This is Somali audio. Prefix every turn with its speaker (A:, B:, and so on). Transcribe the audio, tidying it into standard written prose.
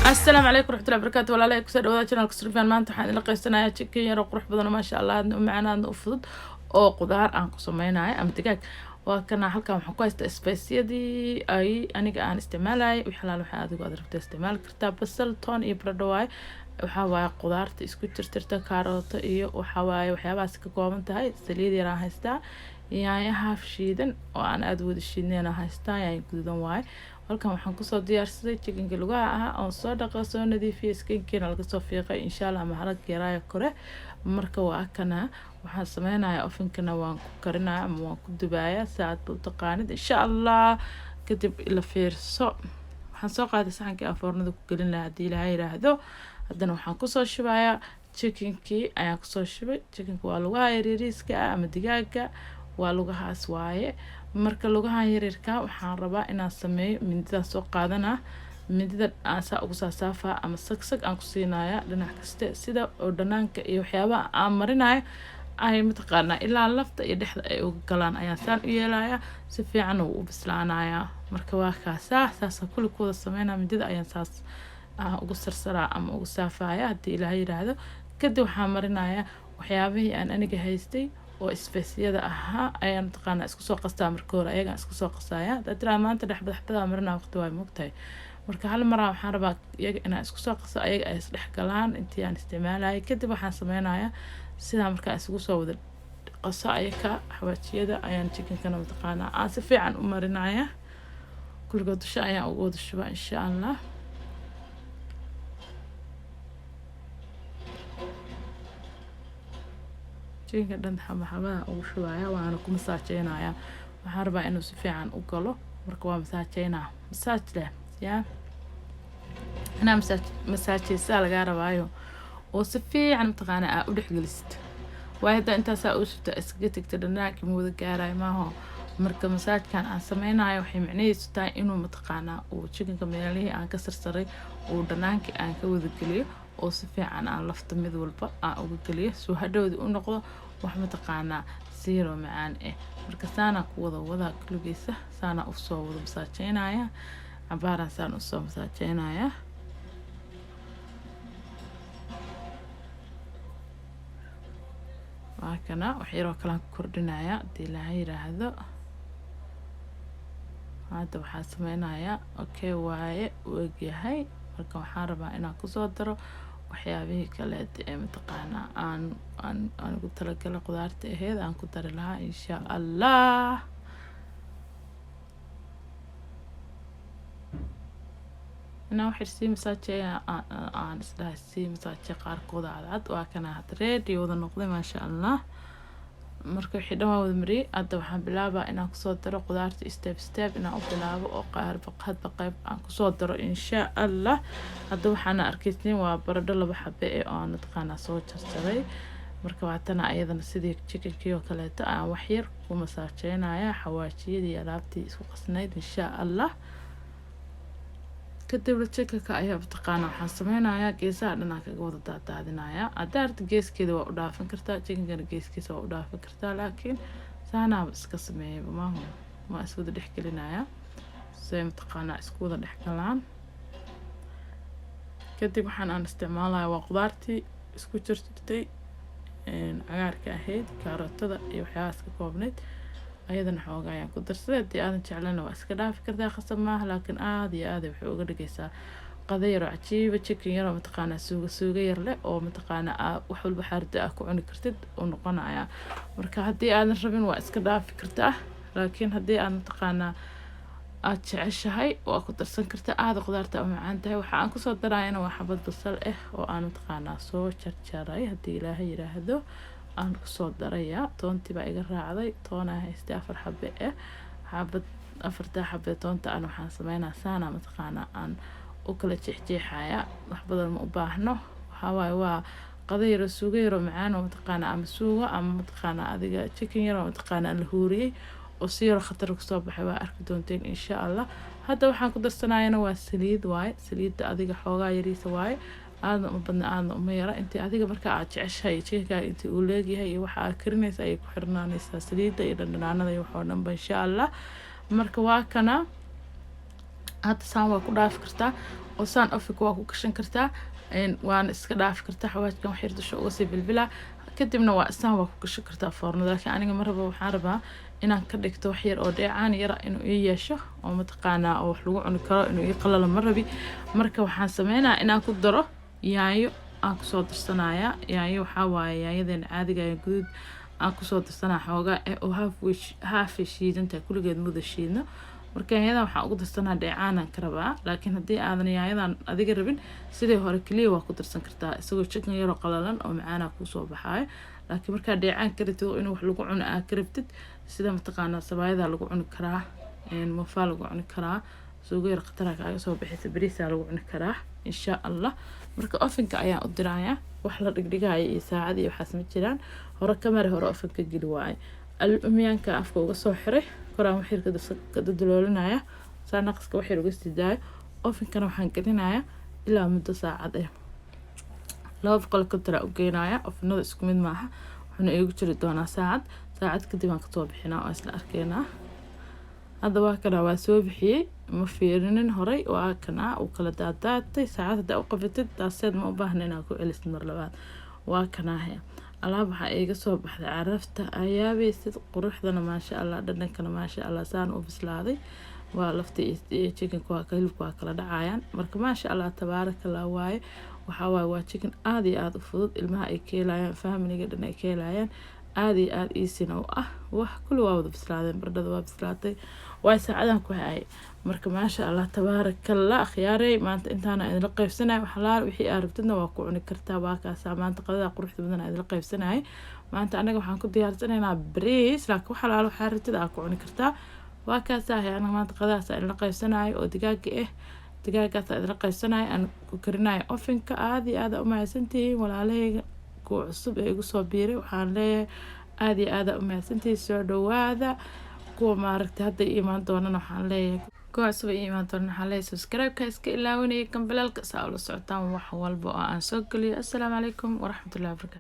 A: السلام عليكم ورحمة الله وبركاته ولا عليكم سر وذا channel كسرفان ما أنت حان لقى سنة chicken يرو قروح بدنا ما شاء الله معنا نفض أو قدار عن قسمينا أم دقاق وكنا حلقة محكوة سبيسية دي أي أنا كان استعمالي وحلال وحاد وقدر استعمال كتاب بسل تون يبردواي وحواي قدار تسكوتر ترتا كاروت إيو وحواي وحياباس كقومنت هاي سليدي راح يستا يعني هاف شيدن وأنا أدود الشيدن أنا هايستا يعني قدودن واي halkan waxaan kusoo diyaarsaday chickenka lugaha ah oo soo dhaqay soo nadiifiyay skinkiina laga soo fiiqay insha Allah ma halka yaraayo kore marka waa kana waxaan sameynayaa ovenkana waan ku karinayaa ama waan ku dubayaa saad u taqaanid insha Allah kadib ila fiirso waxaan soo qaaday saxankii aan foornada ku gelin lahaa hadii Ilaahay yiraahdo haddana waxaan kusoo shubayaa chickenkii ayaan kusoo shubay chickenka waa lugaha yariiska ama digaaga waa lugahaas waaye marka lugaha yaryarka waxaan rabaa inaan sameeyo mindida soo qaadana mindida aan saa ugu saafa ama sagsag aan ku siinaya dhinac kasta sida oo dhanaanka iyo waxyaabaha aan marinayo ay mataqaana ilaa lafta iyo dhexda ay uga galaan ayaan saan u yeelaya si fiican u bislaanaya marka waa kaasa kulli kooda sameeyna mindida ayaan saas ugu sarsaraa ama ugu saafaya hadii Ilaahay yiraahdo kadib waxaan marinaya waxyaabihii aan aniga haystay oo isbeesiyada ahaa ayaan taqaana isku soo qastaa marka hore ayaga isku soo qasaya dadra maanta dhaxbada marna waqti way moogtahay marka hal mar waxaan rabaa iyaga inaan isku soo qaso ayaga ay isdhex galaan intii aan isticmaalay kadib waxaan sameeynaya sida marka isugu soo wada qaso ayaga xawaajiyada ayaan chickenkana taqaana aan si fiican u marinaya kulligood dusha ayaan ugu wada shubaa insha Allah chickenka dhan xabada ugu shubaya waana ku masaajeynaya waxaan rabaa inuu si fiican u galo marka waa masaajeynaa masaaj leh yaa ana masaajeysa laga rabaayo oo si fiican taqaana u dhexgelisid waayda intaas u shubta iskaga tagta dhanaanka muuda gaaray maaho marka masaajkan aan sameynayo waxay macnaheedu tahay inuu mataqaana uu chickenka meelihii aan ka sarsaray uu dhanaanka aan ka wada geliyo oo si fiican aan lafta mid walba aan uga galiyo soo hadhowdi u noqdo wax mataqaana zero macaan marka saana ku wada kulligiisa saana u soo wada masaajeynaya abaaran saan u soo masaajeynaya waakana wax yar oo kala kordhinaya hadii Ilaahay yiraahdo hadda waxaan sameynaya okay waaye wagyahay marka waxaan rabaa inaan ku soo daro waxyaabihii kale ee mataqaana aan ugu talagalay qudaarta aheed aan ku dari lahaa insha Allah أنا واحد سي مساجي أنا إسلاه سي مساجي قارقود عاد وكنا هتريد يوضا نقضي ما شاء الله marka wixii dhan wada mari hadda waxaan bilaabaa inaan ku soo daro qudaarta step inaan u bilaabo oo hadba qayb aan ku soo daro insha Allah hadda waxaan arkaysay waa baradho laba xabbe oo aan taqaana soo jarjaray marka waatana ayadana sidii chickenkii oo kale aan wax yar ku masaajeynaya xawaajiyadii alaabtii isku qasnayd insha Allah kadib chickenka ayaa taqaana waxaan sameynayaa geesaha dhanaan kaga wada daadinaya adaarta geeskeeda waa u dhaafin kartaa chickenkana geeskiisa waa u dhaafin kartaa laakiin saana iska sameeyay ma isku wada dhexgelinaya say taqaana isku wada dhexgalaan kadib waxaan aan isticmaalayaa waa qudaartii isku jirtay cagaarka ahayd karootada iyo waxyaabahaas ka koobnayd ayadana xoogaa ayaan ku darsaday hadii aadan jeclana waa iska dhaafi kartaa khasab maaha laakiin aad iyo aad waxay uga dhigaysaa qado yar oo cajiiba chicken yar oo mataqaana suuga yar leh oo mataqaana wax walba xaarida ku cuni kartid oo noqonaya marka hadii aadan rabin waa iska dhaafi kartaa laakiin hadii aad mataqaana aad jeceshahay waa ku darsan kartaa aad qudaarta u macaan tahay waxa aan ku soo daraayana waa xabad basal oo aan mataqaana soo jarjaray hadii Ilaahay yiraahdo aan ku soo daraya toontii baa iga raacday toona haystay 4 xabbe xabad 4 xabbe toonta aan waxaan sameynaa saana mataqaana aan u kala jeexjeexaya wax badan ma u baahno waxa waaye waa qado yar oo suuga yar oo macaan oo mataqaana ama suuga ama mataqaana adiga chicken yar oo mataqaana la huuriyay oo si yar khatar ku soo baxay waa arki doonteen insha Allah hadda waxaan ku darsanayna waa saliid waaye saliidda adiga xoogaa yariisa waaye aad u badna aad uma yara intii adiga marka aad jeceshahay chickenka intii uu leeyahay iyo waxa aad karinaysaa ay ku xirnaanaysaa saliidda iyo dhanaanada iyo waxa dhanba insha Allah marka waa kana hadda saan waa ku dhaafi kartaa oo saan ofika waa ku gashan kartaa waana iska dhaafi kartaa xawaajkan wax yar dusha uga sii bilbilaa kadibna waa saan waa ku gashan kartaa foornada laakiin aniga maraba waxaan rabaa inaan ka dhigto wax yar oo dheecaan yara inuu ii yeesho oo mataqaanaa oo wax lagu cuni karo inuu ii qalalo ma rabi marka waxaan sameynayaa inaan ku daro yaanyo aan kusoo darsanayaa yaanyo waxaa waaye yaanyadeena caadiga ee guduud aan kusoo darsanaa xoogaa oo half shiidantahay kulligeed muda shiidno marka yaanyadan waxaan ugu darsanaa dheecaanan ka rabaa laakiin haddii aadan yaanyadan adiga rabin sidii hore keliya waa ku darsan kartaa isagoo chicken yaroo qalalan oo macaanaa kuusoo baxaayo laakiin markaa dheecaan ka rabtid inuu wax lagu cuno aa ka rabtid sida mataqaanaa sabaayada lagu cuni karaa mufaa lagu cuni karaa suugo yar khatara kaaga soo bixisa bariisaa lagu cuni karaa insha allah marka ofinka ayaan u dirayaa wax la dhigdhigaayo iyo saacad iyo waxaas ma jiraan hore kamari hore ofinka geli waaye alumyaanka afka uga soo xiray koraan wax yar ka dadaloolinaya saa naqaska wax yar uga sii daayo ofinkana waxaan gelinayaa ilaa muddo saacad ah 200 kotara u geenaya ofinada isku mid maaha wuxuuna iigu jiri doonaa saacad kadib aan kasoo bixinaa oo isla arkeynaa hadda waa kana waa soo bixiyey ma fiirinin horay waa kana uu kala daadaatay saacad hadda u qabatid taaseed ma u baahna inaad ku celisid mar labaad waa kana alaab waxaa iiga soo baxday carafta ayaabaysid quruxdana maasha allah dhadhankana maasha allah saan u bislaaday waa lafta iyo chickenka waa hilibka waa kala dhacayaan marka maasha allah tabaarakallah waaye waxaa waaye waa chicken aad iyo aad u fudud ilmaha ay ka helayaan familiga dhan ay ka helayaan aad iyo aad iisina u ah wax kulli waa wada bislaadeen baradhada waa bislaatay waay saacadan ku hayay marka maasha allah tabaarakallah akhyaaray maanta intaana idinla qaybsanay waxalaal wixii aad rabtidna waa ku cuni kartaa waa kaasa maanta qadada quruxda badan idinla qaybsanay maanta anaga waxaan ku diyaarsanaynaa bariis laakiin waxalaal waxaa rabtid aad ku cuni kartaa waa kaasa anaga maanta qadadaas idinla qaybsanay oo digaaga digaagaas idinla qaybsanay aan ku karinayo ofinka aad iyo aad u mahadsantihiin walaalahayga kuwa cusub ee igu soo biiray waxaan leeyahay aad iyo aad u mahadsantihiin soo dhawaada kuwa maaragtay hadda iimaan doonana waxaan leeyahay kuwa cusub iimaan doonana waxaan leeyahay subscribe-ka iska ilaawanaya kambalaalka saa ula socotaan wax walba oo aan soo geliyo assalaamu calaykum waraxmatullahi wabarakatu